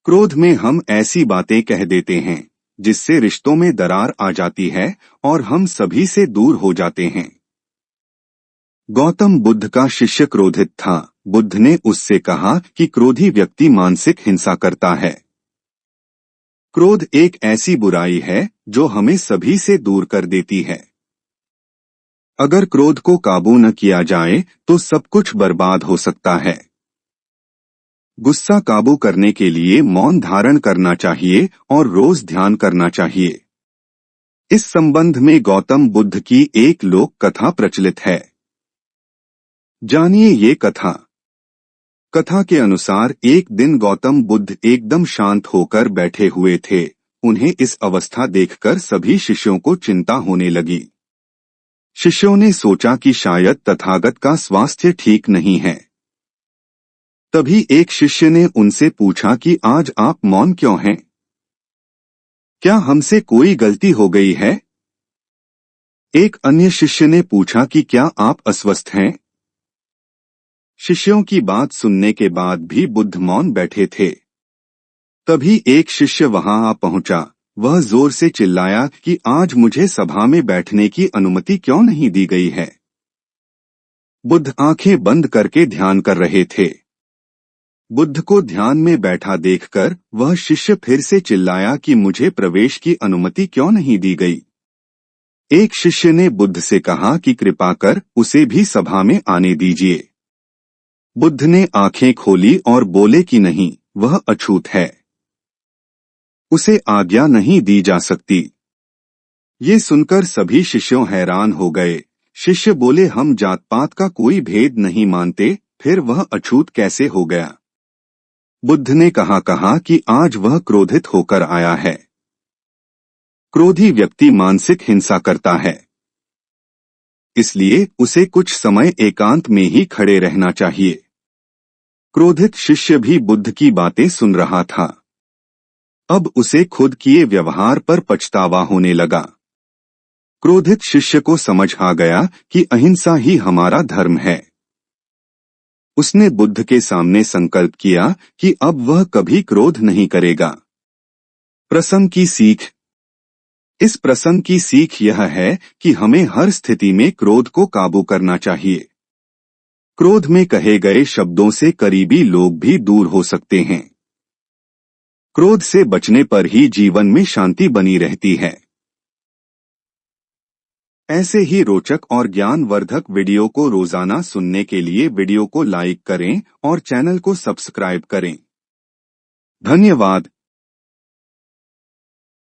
क्रोध में हम ऐसी बातें कह देते हैं जिससे रिश्तों में दरार आ जाती है और हम सभी से दूर हो जाते हैं। गौतम बुद्ध का शिष्य क्रोधित था। बुद्ध ने उससे कहा कि क्रोधी व्यक्ति मानसिक हिंसा करता है। क्रोध एक ऐसी बुराई है जो हमें सभी से दूर कर देती है। अगर क्रोध को काबू न किया जाए तो सब कुछ बर्बाद हो सकता है। गुस्सा काबू करने के लिए मौन धारण करना चाहिए और रोज ध्यान करना चाहिए। इस संबंध में गौतम बुद्ध की एक लोक कथा प्रचलित है। जानिए ये कथा। कथा के अनुसार एक दिन गौतम बुद्ध एकदम शांत होकर बैठे हुए थे। उन्हें इस अवस्था देखकर सभी शिष्यों को चिंता होने लगी। शिष्यों ने सोचा कि शायद तथागत का स्वास्थ्य ठीक नहीं है। तभी एक शिष्य ने उनसे पूछा कि आज आप मौन क्यों हैं? क्या हमसे कोई गलती हो गई है? एक अन्य शिष्य ने पूछा कि क्या आप अस्वस्थ हैं? शिष्यों की बात सुनने के बाद भी बुद्ध मौन बैठे थे। तभी एक शिष्य वहां आ पहुंचा। वह जोर से चिल्लाया कि आज मुझे सभा में बैठने की अनुमति क्यों नहीं दी गई है? बुद्ध आंखें बंद करके ध्यान कर रहे थे। बुद्ध को ध्यान में बैठा देखकर वह शिष्य फिर से चिल्लाया कि मुझे प्रवेश की अनुमति क्यों नहीं दी गई? एक शिष्य ने बुद्ध से कहा कि कृपा कर उसे भी सभा में आने दीजिए। बुद्ध ने आंखें खोली और बोले कि नहीं, वह अछूत है, उसे आज्ञा नहीं दी जा सकती। ये सुनकर सभी शिष्यों हैरान हो गए। शिष्य बोले, हम जात पात का कोई भेद नहीं मानते, फिर वह अछूत कैसे हो गया? बुद्ध ने कहा कि आज वह क्रोधित होकर आया है। क्रोधी व्यक्ति मानसिक हिंसा करता है, इसलिए उसे कुछ समय एकांत में ही खड़े रहना चाहिए। क्रोधित शिष्य भी बुद्ध की बातें सुन रहा था। अब उसे खुद किए व्यवहार पर पछतावा होने लगा। क्रोधित शिष्य को समझ आ गया कि अहिंसा ही हमारा धर्म है। उसने बुद्ध के सामने संकल्प किया कि अब वह कभी क्रोध नहीं करेगा। प्रसंग की सीख। इस प्रसंग की सीख यह है कि हमें हर स्थिति में क्रोध को काबू करना चाहिए। क्रोध में कहे गए शब्दों से करीबी लोग भी दूर हो सकते हैं। क्रोध से बचने पर ही जीवन में शांति बनी रहती है। ऐसे ही रोचक और ज्ञानवर्धक वीडियो को रोजाना सुनने के लिए वीडियो को लाइक करें और चैनल को सब्सक्राइब करें। धन्यवाद।